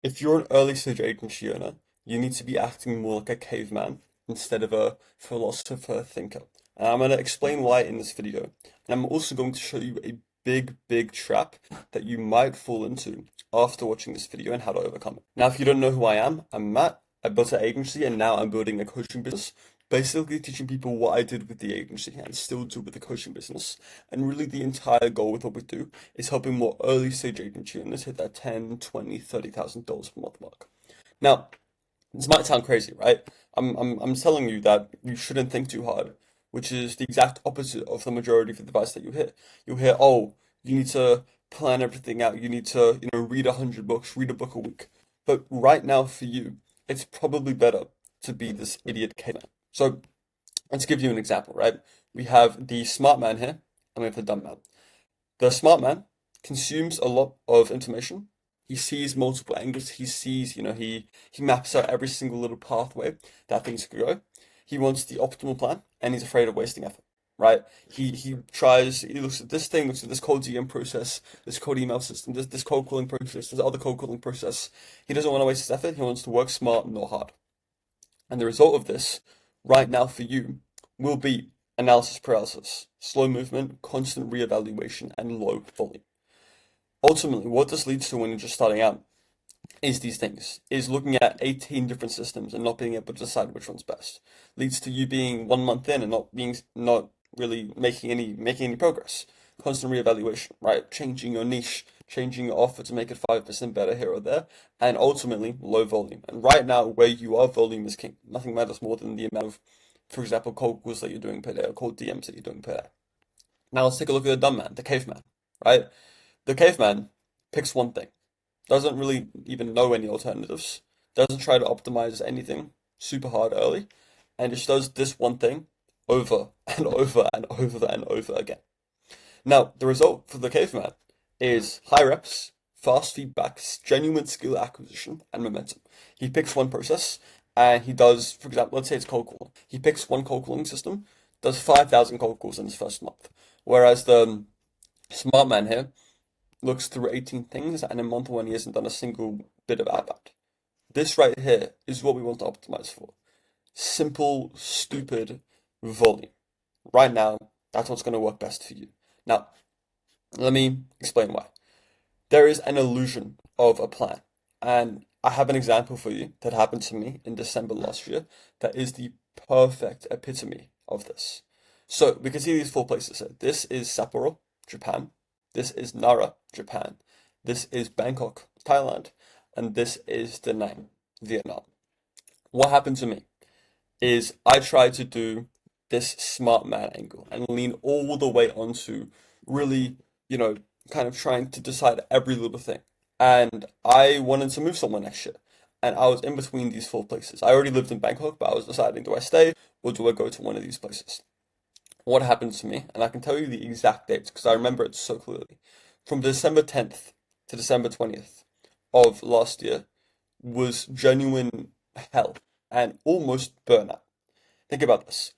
If you're an early stage agency owner, you need to be acting more like a caveman instead of a philosopher thinker. And I'm going to explain why in this video. And I'm also going to show you a big trap that you might fall into after watching this video and how to overcome it. Now, if you don't know who I am, I'm Matt. I built an agency and now I'm building a coaching business, basically teaching people what I did with the agency and still do with the coaching business. And really the entire goal with what we do is helping more early stage agency owners hit that 10, 20, $30,000 per month mark. Now, this might sound crazy, right? I'm telling you that you shouldn't think too hard, which is the exact opposite of the majority of the advice that you hear. You'll hear, oh, you need to plan everything out. You need to, read 100 books, read a book a week. But right now for you, it's probably better to be this idiot caveman. So let's give you an example, right? We have the smart man here, and we have the dumb man. The smart man consumes a lot of information. He sees multiple angles. He sees, he maps out every single little pathway that things could go. He wants the optimal plan, and he's afraid of wasting effort, right? He looks at this thing, looks at this cold DM process, this cold email system, this cold calling process, this other cold calling process. He doesn't want to waste his effort. He wants to work smart, not hard. And the result of this, right now for you, will be analysis paralysis, slow movement, constant reevaluation, and low volume. Ultimately, what this leads to when you're just starting out is these things, is looking at 18 different systems and not being able to decide which one's best. Leads to you being 1 month in and not really making any progress. Constant reevaluation, right? Changing your niche, changing your offer to make it 5% better here or there, and ultimately low volume. And right now, where you are, volume is king. Nothing matters more than the amount of, for example, cold calls that you're doing per day or cold DMs that you're doing per day. Now let's take a look at the dumb man, the caveman, right? The caveman picks one thing, doesn't really even know any alternatives, doesn't try to optimize anything super hard early, and just does this one thing over and over and over and over again. Now, the result for the caveman is high reps, fast feedbacks, genuine skill acquisition, and momentum. He picks one process and he does, for example, let's say it's cold calling. He picks one cold calling system, does 5,000 cold calls in his first month. Whereas the smart man here looks through 18 things and in month one he hasn't done a single bit of outbound. This right here is what we want to optimize for. Simple, stupid volume. Right now, that's what's going to work best for you. Now, let me explain why. There is an illusion of a plan. And I have an example for you that happened to me in December last year that is the perfect epitome of this. So we can see these 4 places here. This is Sapporo, Japan. This is Nara, Japan. This is Bangkok, Thailand. And this is Da Nang, Vietnam. What happened to me is I tried to do this smart man angle and lean all the way onto really, kind of trying to decide every little thing. And I wanted to move somewhere next year. And I was in between these 4 places. I already lived in Bangkok, but I was deciding, do I stay or do I go to one of these places? What happened to me, and I can tell you the exact dates because I remember it so clearly. From December 10th to December 20th of last year was genuine hell and almost burnout. Think about this.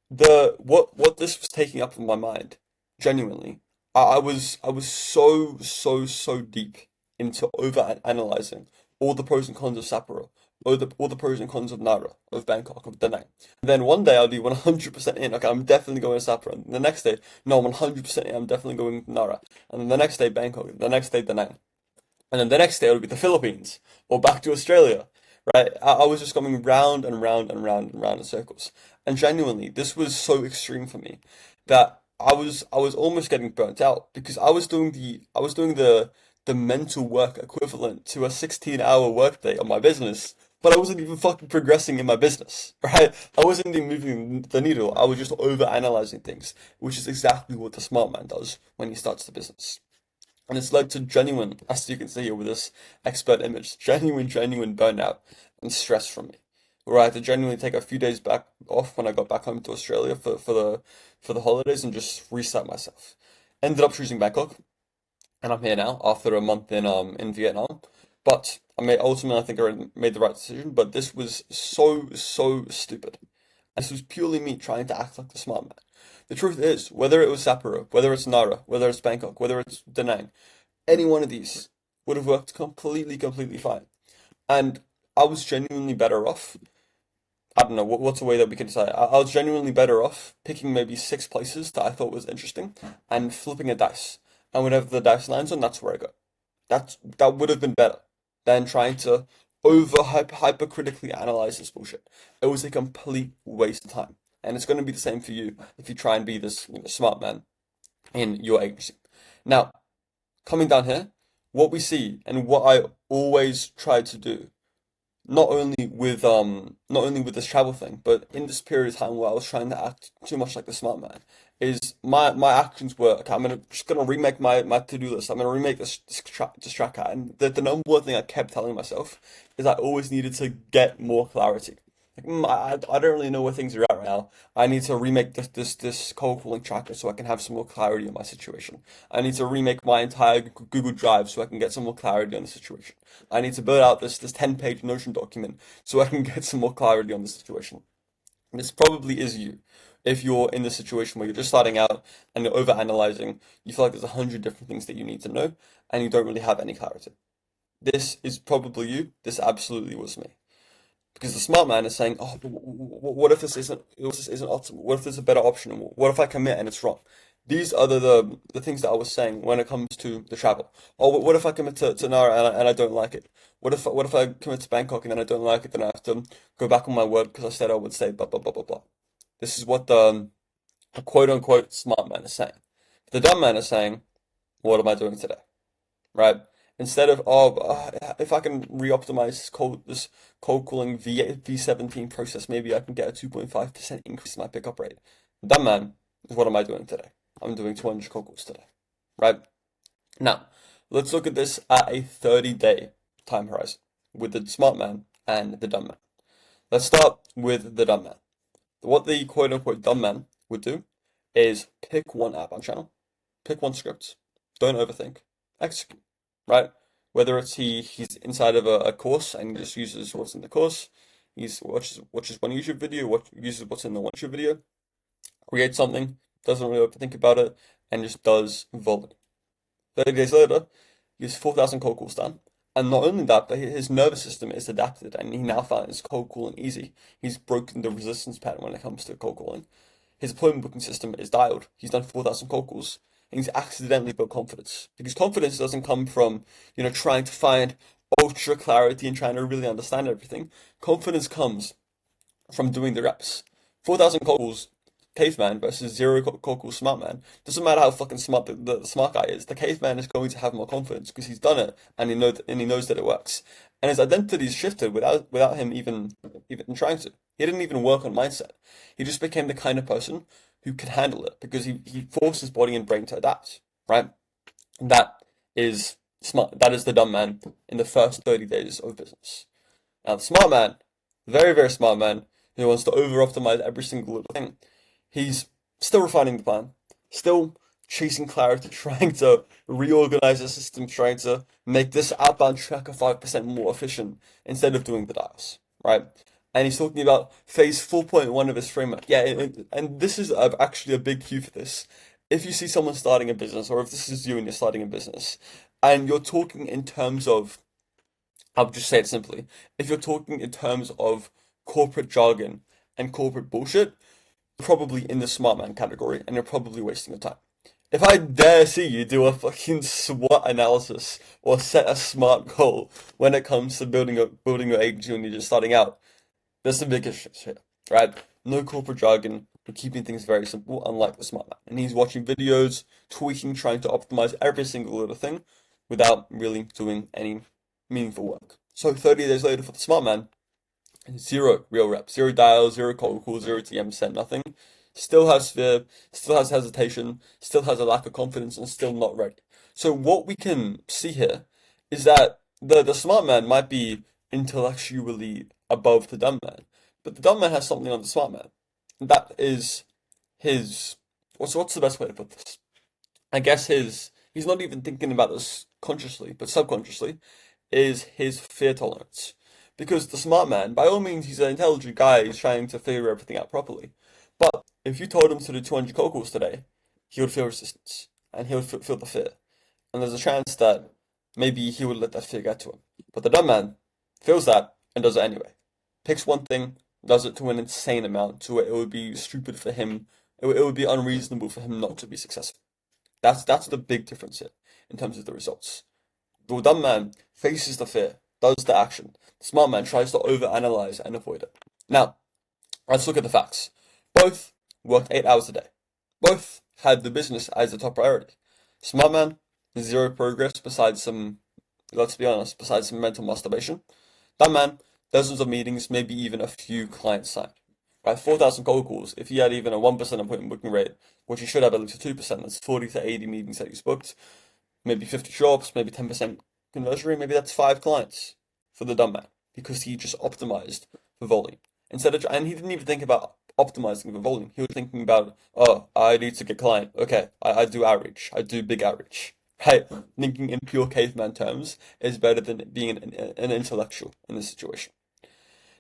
What this was taking up in my mind, genuinely, I was so deep into over analyzing all the pros and cons of Sapporo, all the pros and cons of Nara, of Bangkok, of Da Nang. And then one day I'll be 100% in. Okay, I'm definitely going to Sapporo. And the next day, no, I'm 100% in. I'm definitely going to Nara. And then the next day, Bangkok. The next day, Da Nang. And then the next day it'll be the Philippines or back to Australia, right? I was just going round and round and round and round in circles. And genuinely, this was so extreme for me that I was almost getting burnt out because I was doing the mental work equivalent to a 16-hour workday on my business, but I wasn't even fucking progressing in my business, right? I wasn't even moving the needle. I was just over analyzing things, which is exactly what the smart man does when he starts the business. And it's led to genuine, as you can see here with this expert image, genuine burnout and stress from me. Where I had to genuinely take a few days back off when I got back home to Australia for the holidays and just reset myself. Ended up choosing Bangkok, and I'm here now after a month in Vietnam. But ultimately I think I made the right decision. But this was so stupid. This was purely me trying to act like the smart man. The truth is, whether it was Sapporo, whether it's Nara, whether it's Bangkok, whether it's Da Nang, any one of these would have worked completely fine. And I was genuinely better off. I don't know, what's a way that we can decide? I was genuinely better off picking maybe 6 places that I thought was interesting and flipping a dice. And whatever the dice lands on, that's where I go. That would have been better than trying to hypercritically analyze this bullshit. It was a complete waste of time. And it's going to be the same for you if you try and be this smart man in your agency. Now, coming down here, what we see and what I always try to do, not only with this travel thing, but in this period of time where I was trying to act too much like the smart man, is my actions were, okay, just gonna remake my to-do list. I'm gonna remake this tracker, and the number one thing I kept telling myself is I always needed to get more clarity. Like, I don't really know where things are at right now. I need to remake this cold calling tracker so I can have some more clarity on my situation. I need to remake my entire Google Drive so I can get some more clarity on the situation. I need to build out this 10-page Notion document so I can get some more clarity on the situation. And this probably is you. If you're in the situation where you're just starting out and you're overanalyzing, you feel like there's 100 different things that you need to know, and you don't really have any clarity. This is probably you. This absolutely was me. Because the smart man is saying, "Oh, but what if this isn't optimal? What if there's a better option? What if I commit and it's wrong?" These are the things that I was saying when it comes to the travel. Oh, what if I commit to Nara and I don't like it? What if I commit to Bangkok and then I don't like it? Then I have to go back on my word because I said I would stay. Blah blah blah blah blah. This is what the quote unquote smart man is saying. The dumb man is saying, "What am I doing today?" Right? Instead of, oh, if I can re-optimize this cold cooling V17 process, maybe I can get a 2.5% increase in my pickup rate. That man is, what am I doing today? I'm doing 200 cold calls today, right? Now, let's look at this at a 30-day time horizon with the smart man and the dumb man. Let's start with the dumb man. What the quote-unquote dumb man would do is pick one outbound channel, pick one script, don't overthink, execute, right? Whether it's he's inside of a course and just uses what's in the course, he's watches one YouTube video, uses what's in the one YouTube video, creates something, doesn't really overthink about it, and just does volume. 30 days later, he has 4,000 cold calls done. And not only that, but his nervous system is adapted and he now finds cold calling easy. He's broken the resistance pattern when it comes to cold calling. His appointment booking system is dialed. He's done 4,000 cold calls. And he's accidentally built confidence. Because confidence doesn't come from, trying to find ultra clarity and trying to really understand everything. Confidence comes from doing the reps. 4,000 cold calls caveman versus zero cold call smart man. Doesn't matter how fucking smart the smart guy is. The caveman is going to have more confidence because he's done it and he knows that it works. And his identity is shifted without him even trying to. He didn't even work on mindset. He just became the kind of person who can handle it because he forced his body and brain to adapt. Right? And that is smart. That is the dumb man in the first 30 days of business. Now the smart man, very, very smart man, who wants to over optimize every single little thing. He's still refining the plan, still chasing clarity, trying to reorganize the system, trying to make this outbound tracker 5% more efficient instead of doing the dials, right? And he's talking about phase 4.1 of his framework. Yeah, and this is actually a big cue for this. If you see someone starting a business, or if this is you and you're starting a business, and you're talking in terms of, I'll just say it simply, if you're talking in terms of corporate jargon and corporate bullshit, probably in the smart man category and you're probably wasting your time. If I dare see you do a fucking SWOT analysis or set a smart goal when it comes to building your agency when you're just starting out, there's some big issues here, right? No corporate jargon, we're keeping things very simple, unlike the smart man. And he's watching videos, tweaking, trying to optimize every single little thing without really doing any meaningful work. So 30 days later for the smart man, zero real reps, zero dials, zero cold calls, zero TM sent, nothing. Still has fear, still has hesitation, still has a lack of confidence, and still not ready. So what we can see here is that the smart man might be intellectually above the dumb man, but the dumb man has something on the smart man. And that is his, what's the best way to put this? I guess he's not even thinking about this consciously, but subconsciously, is his fear tolerance. Because the smart man, by all means, he's an intelligent guy, he's trying to figure everything out properly. But if you told him to do 200 calls today, he would feel resistance, and he would feel the fear. And there's a chance that maybe he would let that fear get to him. But the dumb man feels that and does it anyway. Picks one thing, does it to an insane amount, to where it would be stupid for him, it would be unreasonable for him not to be successful. That's the big difference here in terms of the results. The dumb man faces the fear, does the action. The smart man tries to overanalyze and avoid it. Now, let's look at the facts. Both worked 8 hours a day. Both had the business as a top priority. Smart man, zero progress besides some, let's be honest, besides some mental masturbation. Dumb man, dozens of meetings, maybe even a few clients signed. Right, 4,000 cold calls. If he had even a 1% appointment booking rate, which he should have at least a 2%, that's 40 to 80 meetings that he's booked. Maybe 50 shops, maybe 10% conversion rate, maybe that's 5 clients for the dumb man because he just optimized for volume. And he didn't even think about optimizing for volume. He was thinking about, oh, I need to get client. Okay, I do outreach. I do big outreach. Right? Thinking in pure caveman terms is better than being an intellectual in this situation.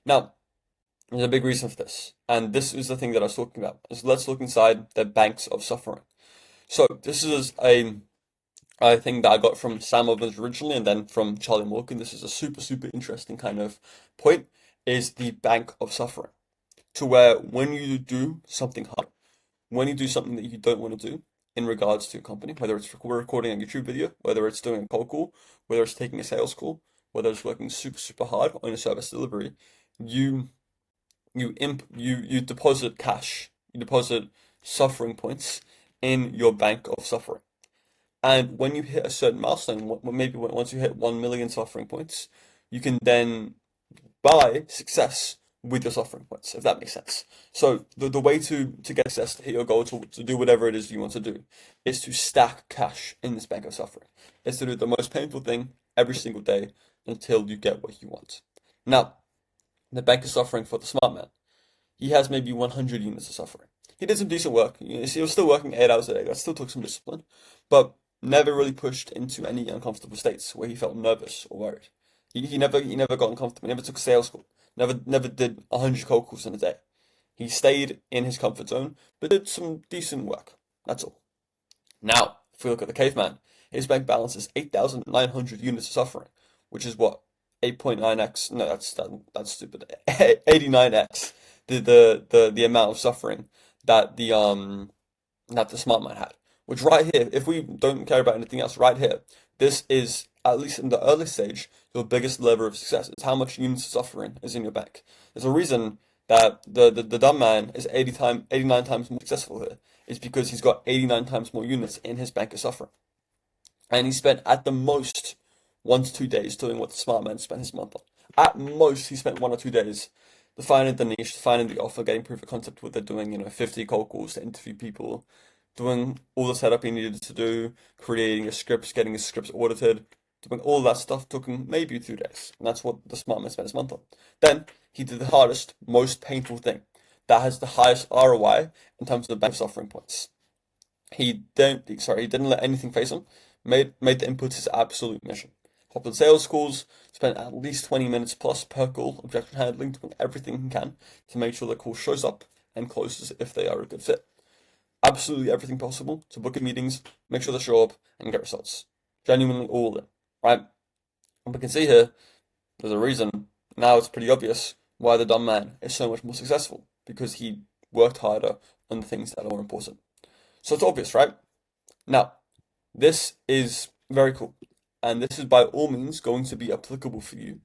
Now, there's a big reason for this, and this is the thing that I was talking about. So let's look inside the banks of suffering. So this is a thing that I got from Sam Ovens originally, and then from Charlie Morgan. This is a super, super interesting kind of point, is the bank of suffering. To where when you do something hard, when you do something that you don't want to do in regards to a company, whether it's recording a YouTube video, whether it's doing a cold call, whether it's taking a sales call, whether it's working super, super hard on a service delivery, you deposit cash, you deposit suffering points in your bank of suffering. And when you hit a certain milestone, maybe once you hit 1 million suffering points, you can then buy success with your suffering points, if that makes sense. So the way to get success, to hit your goal, to do whatever it is you want to do, is to stack cash in this bank of suffering. It's to do the most painful thing every single day until you get what you want. Now, the bank of suffering for the smart man, he has maybe 100 units of suffering. He did some decent work. He was still working 8 hours a day. That still took some discipline, but never really pushed into any uncomfortable states where he felt nervous or worried. He never got uncomfortable. He never took a sales call. Never did 100 cold calls in a day. He stayed in his comfort zone, but did some decent work. That's all. Now, if we look at the caveman, his bank balance is 8,900 units of suffering, which is what 8.9x. No, that's stupid. 89x the amount of suffering that the smart man had. Which right here, if we don't care about anything else, right here, this is, at least in the early stage, your biggest lever of success. It's how much units of suffering is in your bank. There's a reason that the dumb man is 89 times more successful here. It's because he's got 89 times more units in his bank of suffering. And he spent at the most 1 to 2 days doing what the smart man spent his month on. At most, he spent 1 or 2 days defining the niche, defining the offer, getting proof of concept, what they're doing, 50 cold calls to interview people, doing all the setup he needed to do, creating his scripts, getting his scripts audited, doing all that stuff took him maybe 2 days. And that's what the smart man spent his month on. Then he did the hardest, most painful thing that has the highest ROI in terms of the bank suffering points. He didn't let anything face him, made the inputs his absolute mission. Hopped on sales calls, spent at least 20 minutes plus per call, objection handling, doing everything he can to make sure the call shows up and closes if they are a good fit. Absolutely everything possible to book in meetings, make sure they show up, and get results. Genuinely all in, right? And we can see here, there's a reason, now it's pretty obvious, why the dumb man is so much more successful, because he worked harder on the things that are more important. So it's obvious, right? Now, this is very cool, and this is by all means going to be applicable for you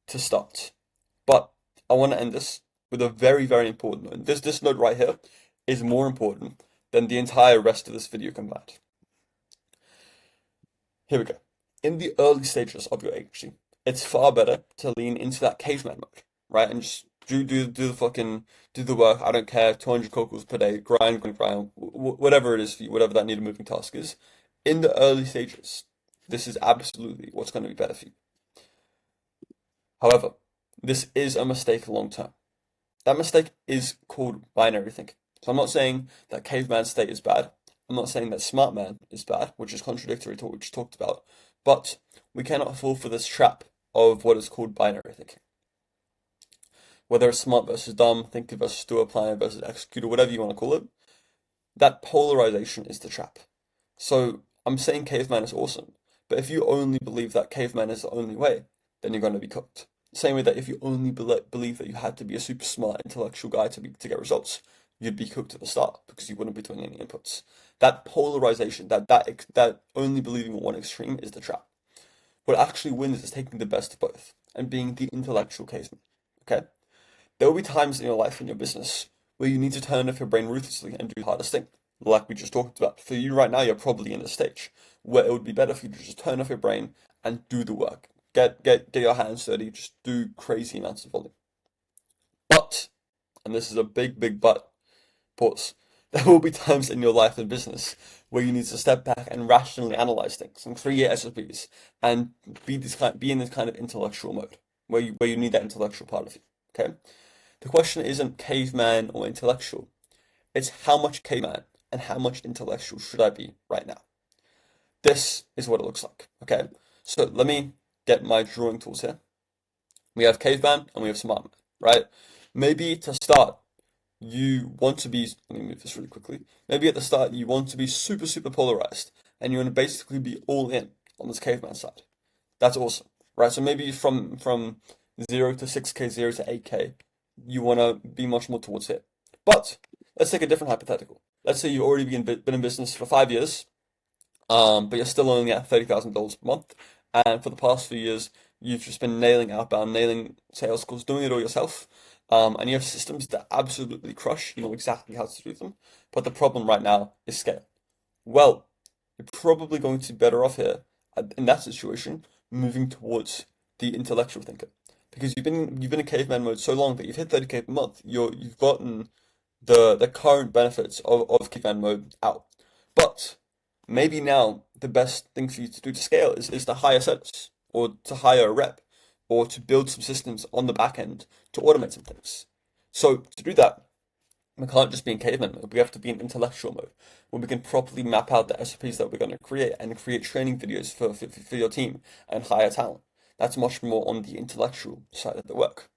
to start. But I want to end this with a very, very important note. This note right here is more important than the entire rest of this video combined. Here we go. In the early stages of your agency, it's far better to lean into that caveman mode, right? And just do the work. I don't care. 200 cold calls per day, grind, whatever it is for you, whatever that needle moving task is. In the early stages, this is absolutely what's going to be better for you. However, this is a mistake long term. That mistake is called binary thinking. So I'm not saying that caveman state is bad. I'm not saying that smart man is bad, which is contradictory to what we just talked about. But we cannot fall for this trap of what is called binary thinking. Whether it's smart versus dumb, thinker versus doer, planner versus executor, whatever you want to call it, that polarization is the trap. So I'm saying caveman is awesome, But if you only believe that caveman is the only way, then you're going to be cooked. Same way that if you only believe that you had to be a super smart intellectual guy to get results, you'd be cooked at the start because you wouldn't be doing any inputs. That polarization, that only believing in one extreme is the trap. What actually wins is taking the best of both and being the intellectual caveman. Okay? There will be times in your life and your business where you need to turn off your brain ruthlessly and do the hardest thing, like we just talked about. For you right now, you're probably in a stage where it would be better for you to just turn off your brain and do the work. Get your hands dirty, just do crazy amounts of volume. But, and this is a big, big but, pause. There will be times in your life and business where you need to step back and rationally analyze things and create SOPs and be in this kind of intellectual mode where you need that intellectual part of you. Okay? The question isn't caveman or intellectual. It's how much caveman and how much intellectual should I be right now? This is what it looks like. Okay? So let me get my drawing tools here. We have caveman and we have smart man, right? Maybe to start, you want to be, let me move this really quickly. Maybe at the start you want to be super, super polarized and you want to basically be all in on this caveman side. That's awesome, right? So maybe from 0 to 6K, 0 to 8K, you want to be much more towards it. But let's take a different hypothetical. Let's say you've already been in business for 5 years, but you're still only at $30,000 per month. And for the past few years, you've just been nailing outbound, nailing sales calls, doing it all yourself. And you have systems that absolutely crush. You know exactly how to do them. But the problem right now is scale. Well, you're probably going to be better off here in that situation, moving towards the intellectual thinker. Because you've been in caveman mode so long that you've hit 30K per month. You've gotten the current benefits of caveman mode out. But maybe now the best thing for you to do to scale is to hire sellers or to hire a rep or to build some systems on the back end to automate some things. So to do that, we can't just be in caveman mode. We have to be in intellectual mode where we can properly map out the SOPs that we're going to create and create training videos for your team and hire talent. That's much more on the intellectual side of the work.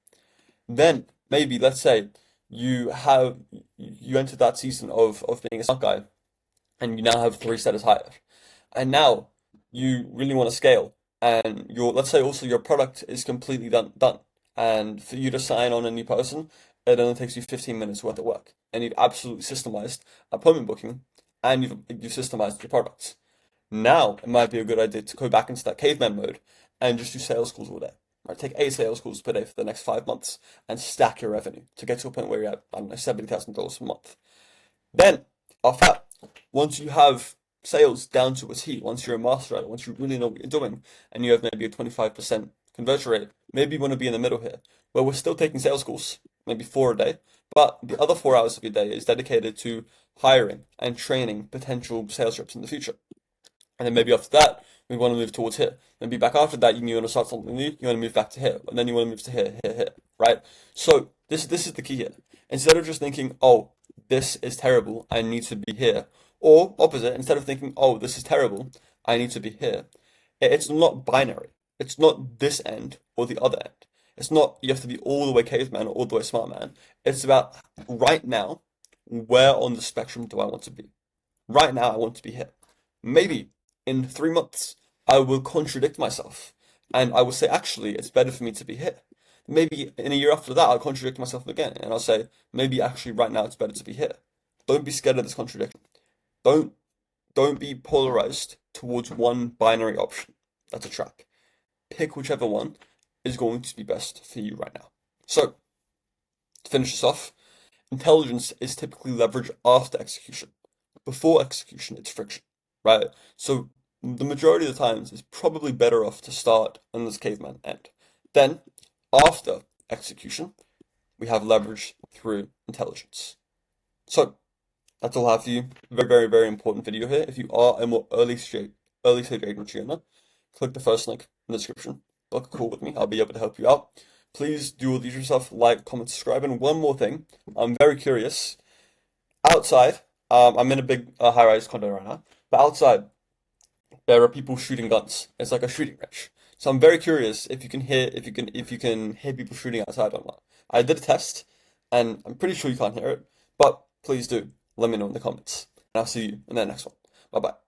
Then maybe let's say you entered that season of being a smart guy and you now have 3 sellers hired. And now you really want to scale and let's say also your product is completely done. And for you to sign on a new person, it only takes you 15 minutes worth of work. And you've absolutely systemized appointment booking and you've systemized your products. Now it might be a good idea to go back into that caveman mode and just do sales calls all day. Right? Take 8 sales calls per day for the next 5 months and stack your revenue to get to a point where you're at, I don't know, $70,000 a month. Then, after that, once you have sales down to a T, once you're a master at it, once you really know what you're doing, and you have maybe a 25% conversion rate, maybe you want to be in the middle here, where we're still taking sales calls, maybe 4 a day, but the other 4 hours of your day is dedicated to hiring and training potential sales reps in the future. And then maybe after that, we want to move towards here. Maybe back after that, you want to start something new, you want to move back to here, and then you want to move to here, right? So this is the key here. Instead of just thinking, oh, this is terrible, I need to be here, or opposite, instead of thinking, oh, this is terrible, I need to be here, it's not binary. It's not this end or the other end. It's not you have to be all the way caveman or all the way smart man. It's about right now, where on the spectrum do I want to be? Right now, I want to be here. Maybe in 3 months, I will contradict myself and I will say, actually, it's better for me to be here. Maybe in a year after that, I'll contradict myself again and I'll say, maybe actually right now it's better to be here. Don't be scared of this contradiction. Don't be polarized towards one binary option. That's a trap. Pick whichever one is going to be best for you right now. So, to finish this off, intelligence is typically leveraged after execution. Before execution, it's friction, right? So, the majority of the times, it's probably better off to start on this caveman end. Then, after execution, we have leverage through intelligence. So, that's all I have for you. Very, very, very important video here. If you are a more early stage agency owner, click the first link in the description. Book a call with me. I'll be able to help you out. Please do all the usual stuff, like, comment, subscribe. And one more thing, I'm very curious. Outside, I'm in a big high-rise condo right now, but outside, there are people shooting guns. It's like a shooting range. So I'm very curious if you can hear people shooting outside or not. I did a test, and I'm pretty sure you can't hear it, but please do let me know in the comments. And I'll see you in the next one. Bye bye.